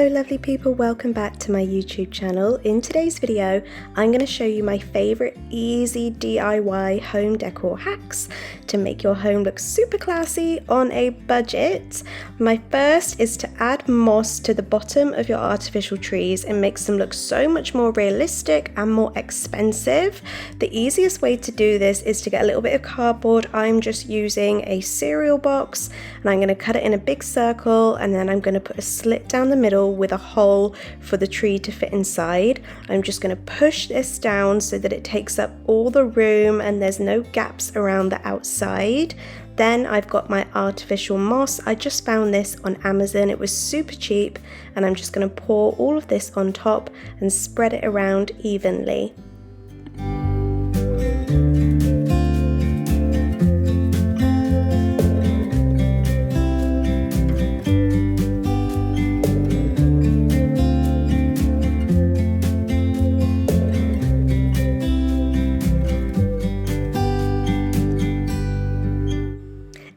Hello lovely people, welcome back to my YouTube channel. In today's video, I'm going to show you my favorite easy DIY home decor hacks to make your home look super classy on a budget. My first is to add moss to the bottom of your artificial trees. It makes them look so much more realistic and more expensive. The easiest way to do this is to get a little bit of cardboard. I'm just using a cereal box and I'm going to cut it in a big circle, and then I'm going to put a slit down the middle with a hole for the tree to fit inside. I'm just going to push this down so that it takes up all the room and there's no gaps around the outside. Then I've got my artificial moss. I just found this on Amazon. It was super cheap, and I'm just going to pour all of this on top and spread it around evenly.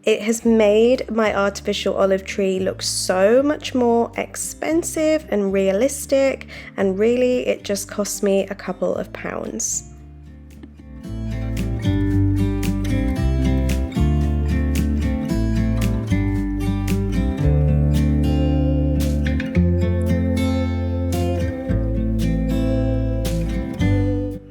It has made my artificial olive tree look so much more expensive and realistic, and really it just cost me a couple of pounds.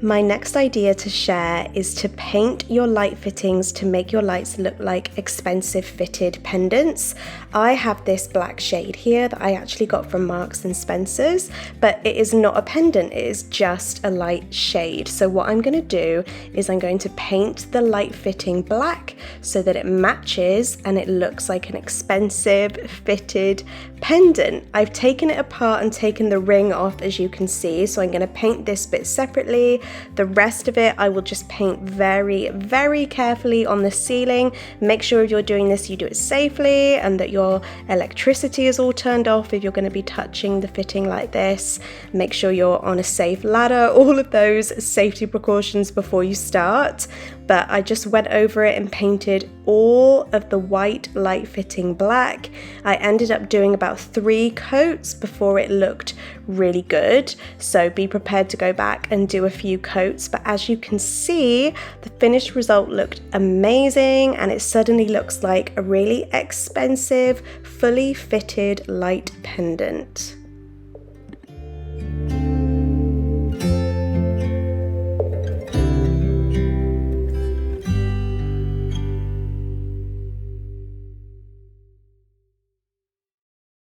My next idea to share is to paint your light fittings to make your lights look like expensive fitted pendants. I have this black shade here that I actually got from Marks and Spencer's, but it is not a pendant, it is just a light shade. So what I'm going to do is I'm going to paint the light fitting black so that it matches and it looks like an expensive fitted pendant. I've taken it apart and taken the ring off, as you can see, so I'm going to paint this bit separately. The rest of it I will just paint very, very carefully on the ceiling. Make sure if you're doing this you do it safely and that your electricity is all turned off if you're going to be touching the fitting like this. Make sure you're on a safe ladder, all of those safety precautions before you start. But I just went over it and painted all of the white light fitting black. I ended up doing about 3 coats before it looked really good, so be prepared to go back and do a few coats. But as you can see, the finished result looked amazing, and it suddenly looks like a really expensive fully fitted light pendant.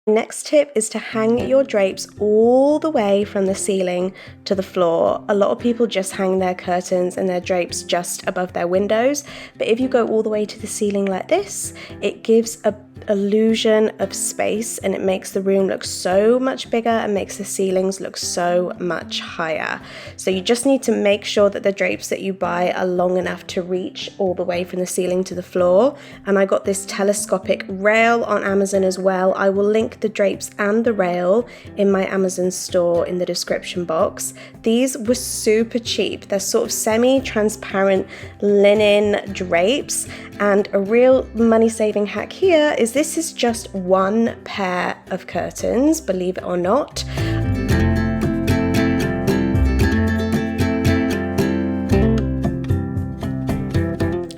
Next tip is to hang your drapes all the way from the ceiling to the floor. A lot of people just hang their curtains and their drapes just above their windows, but if you go all the way to the ceiling like this, it gives a illusion of space and it makes the room look so much bigger and makes the ceilings look so much higher. So you just need to make sure that the drapes that you buy are long enough to reach all the way from the ceiling to the floor. And I got this telescopic rail on Amazon as well. I will link the drapes and the rail in my Amazon store in the description box. These were super cheap. They're sort of semi-transparent linen drapes, and a real money-saving hack here is this is just 1 pair of curtains, believe it or not.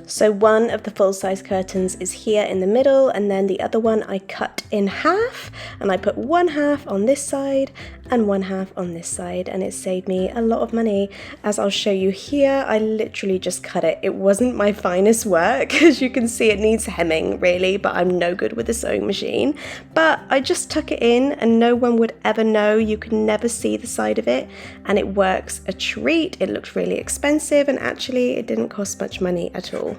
So one of the full-size curtains is here in the middle, and then the other one I cut in half, and I put 1/2 on this side and 1/2 on this side, and it saved me a lot of money. As I'll show you here, I literally just cut it. It wasn't my finest work. As you can see, it needs hemming really, but I'm no good with a sewing machine. But I just tuck it in and no one would ever know. You can never see the side of it, and it works a treat. It looked really expensive, and actually it didn't cost much money at all.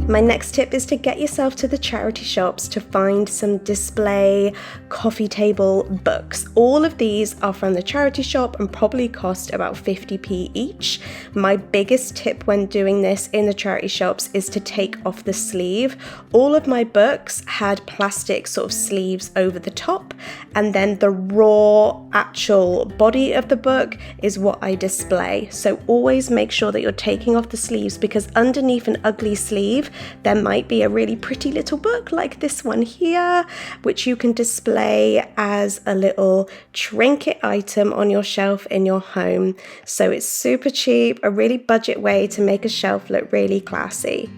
My next tip is to get yourself to the charity shops to find some display coffee table books. All of these are from the charity shop and probably cost about 50p each. My biggest tip when doing this in the charity shops is to take off the sleeve. All of my books had plastic sort of sleeves over the top, and then the raw actual body of the book is what I display. So always make sure that you're taking off the sleeves, because underneath an ugly sleeve there might be a really pretty little book like this one here, which you can display as a little trinket item on your shelf in your home. So it's super cheap, a really budget way to make a shelf look really classy.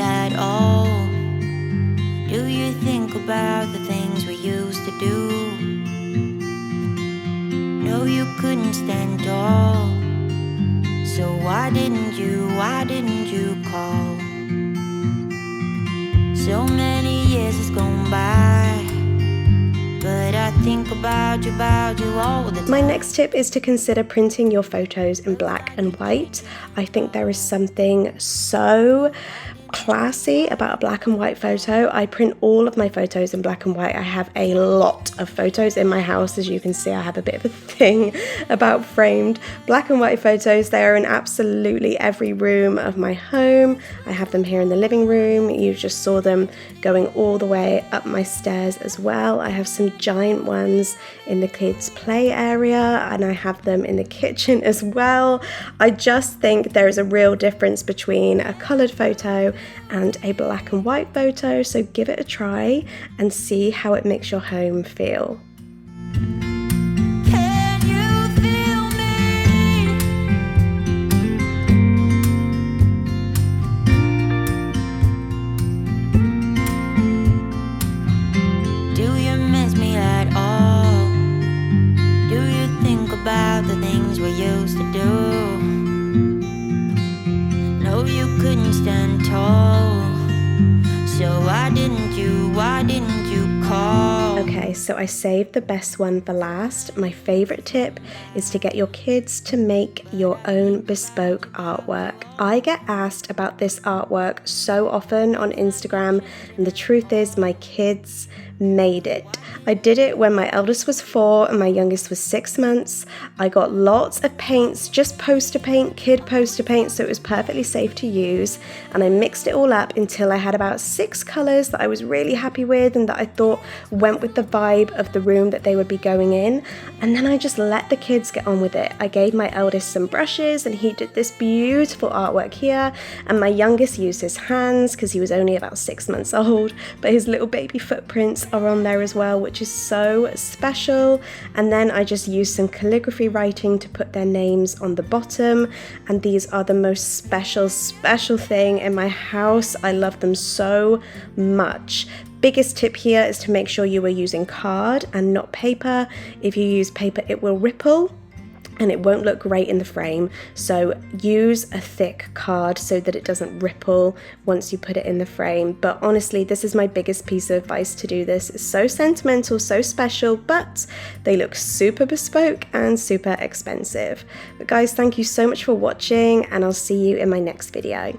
At all? Do you think about the things we used to do? No, you couldn't stand tall. So why didn't you call? So many years has gone by, but I think about you all the time. My next tip is to consider printing your photos in black and white. I think there is something so classy about a black and white photo. I print all of my photos in black and white. I have a lot of photos in my house. As you can see, I have a bit of a thing about framed black and white photos. They are in absolutely every room of my home. I have them here in the living room. You just saw them going all the way up my stairs as well. I have some giant ones in the kids' play area, and I have them in the kitchen as well. I just think there is a real difference between a colored photo and a black and white photo, so give it a try and see how it makes your home feel. Can you feel me? Do you miss me at all? Do you think about the things we used to do? No, you couldn't stand tall. So why didn't you call? Okay, so I saved the best one for last. My favorite tip is to get your kids to make your own bespoke artwork. I get asked about this artwork so often on Instagram, and the truth is my kids made it. I did it when my eldest was 4 and my youngest was 6 months. I got lots of paints, just poster paint, kid poster paint, so it was perfectly safe to use, and I mixed it all up until I had about 6 colors that I was really happy with and that I thought went with the vibe of the room that they would be going in, and then I just let the kids get on with it. I gave my eldest some brushes and he did this beautiful artwork here, and my youngest used his hands because he was only about 6 months old, but his little baby footprints are on there as well, which is so special. And then I just used some calligraphy writing to put their names on the bottom, and these are the most special thing in my house. I love them so much. Biggest tip here is to make sure you are using card and not paper. If you use paper, it will ripple and it won't look great in the frame. So use a thick card so that it doesn't ripple once you put it in the frame. But honestly, this is my biggest piece of advice to do this. It's so sentimental, so special, but they look super bespoke and super expensive. But guys, thank you so much for watching, and I'll see you in my next video.